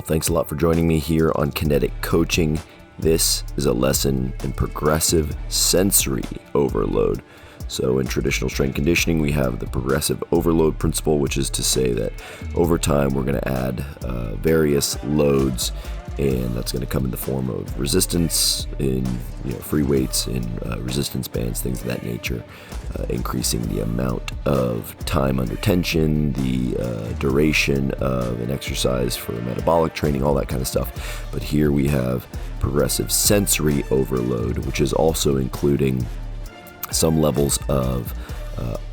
Thanks a lot for joining me here on Kinetic Coaching. This is a lesson in progressive sensory overload. So in traditional strength conditioning, we have the progressive overload principle, which is to say that over time we're going to add various loads, and that's going to come in the form of resistance in free weights, in resistance bands, things of that nature, increasing the amount of time under tension, the duration of an exercise for metabolic training, all that kind of stuff. But here we have progressive sensory overload, which is also including some levels of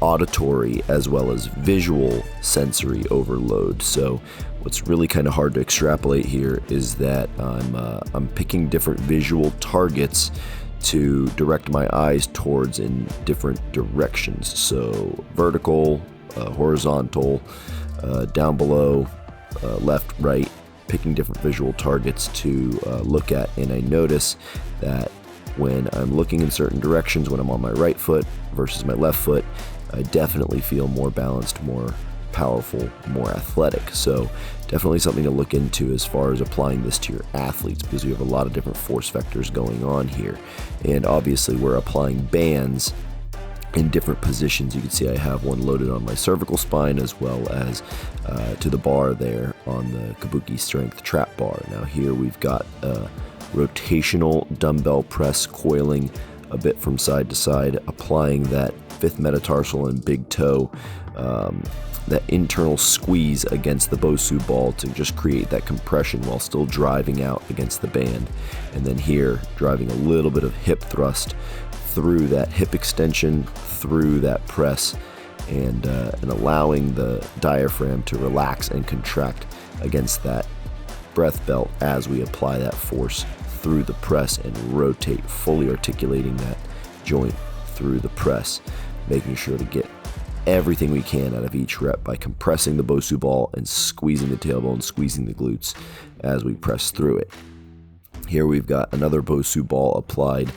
auditory as well as visual sensory overload. So what's really kind of hard to extrapolate here is that I'm picking different visual targets to direct my eyes towards in different directions. So vertical, horizontal, down below, left, right, picking different visual targets to look at. And I notice that when I'm looking in certain directions, when I'm on my right foot versus my left foot, I definitely feel more balanced, more powerful, more athletic. So definitely something to look into as far as applying this to your athletes, because you have a lot of different force vectors going on here. And obviously we're applying bands in different positions. You can see I have one loaded on my cervical spine as well as to the bar there on the Kabuki strength trap bar. Now here we've got rotational dumbbell press, coiling a bit from side to side, applying that fifth metatarsal and big toe, that internal squeeze against the Bosu ball to just create that compression while still driving out against the band. And then here, driving a little bit of hip thrust through that hip extension, through that press, and allowing the diaphragm to relax and contract against that breath belt as we apply that force through the press and rotate, fully articulating that joint through the press, making sure to get everything we can out of each rep by compressing the Bosu ball and squeezing the tailbone, squeezing the glutes as we press through it. Here we've got another Bosu ball applied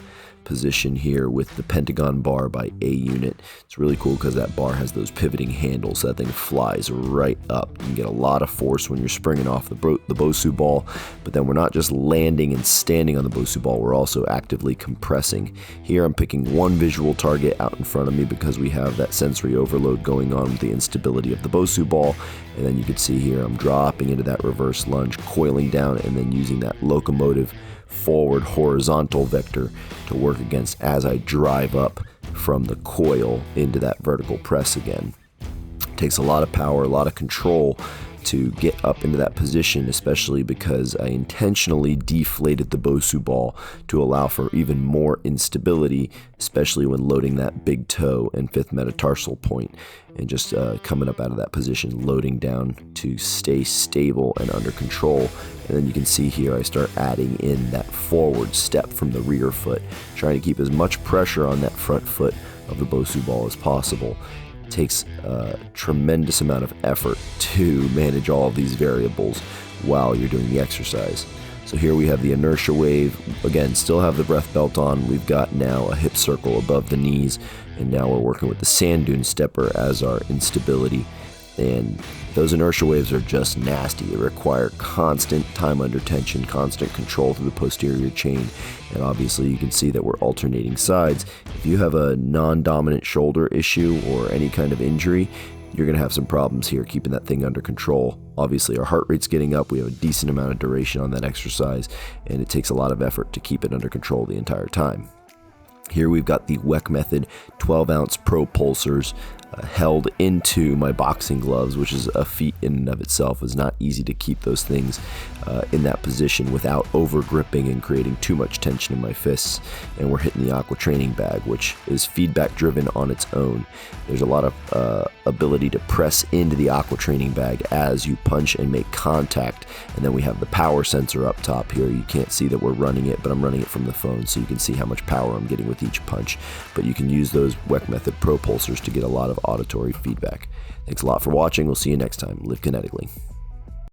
position here with the pentagon bar by A unit. It's really cool because that bar has those pivoting handles, so that thing flies right up. You can get a lot of force when you're springing off the Bosu ball, but then we're not just landing and standing on the Bosu ball, we're also actively compressing. Here I'm picking one visual target out in front of me because we have that sensory overload going on with the instability of the Bosu ball. And then you can see here I'm dropping into that reverse lunge, coiling down, and then using that locomotive forward horizontal vector to work against as I drive up from the coil into that vertical press again. It takes a lot of power, a lot of control to get up into that position, especially because I intentionally deflated the Bosu ball to allow for even more instability, especially when loading that big toe and fifth metatarsal point, and just coming up out of that position, loading down to stay stable and under control. And then you can see here I start adding in that forward step from the rear foot, trying to keep as much pressure on that front foot of the Bosu ball as possible. It takes a tremendous amount of effort to manage all of these variables while you're doing the exercise. So here we have the Inertia Wave. Again, still have the breath belt on. We've got now a hip circle above the knees, and now we're working with the sand dune stepper as our instability. And those inertia waves are just nasty. They require constant time under tension, constant control through the posterior chain. And obviously you can see that we're alternating sides. If you have a non-dominant shoulder issue or any kind of injury, you're going to have some problems here keeping that thing under control. Obviously our heart rate's getting up. We have a decent amount of duration on that exercise, and it takes a lot of effort to keep it under control the entire time. Here we've got the Wek Method 12-ounce pro pulsers held into my boxing gloves, which is a feat in and of itself. It's not easy to keep those things in that position without over gripping and creating too much tension in my fists. And we're hitting the aqua training bag, which is feedback driven on its own. There's a lot of ability to press into the aqua training bag as you punch and make contact. And then we have the power sensor up top here. You can't see that we're running it, but I'm running it from the phone, so you can see how much power I'm getting with each punch. But you can use those Wek Method pro pulsers to get a lot of auditory feedback. Thanks a lot for watching. We'll see you next time. Live kinetically.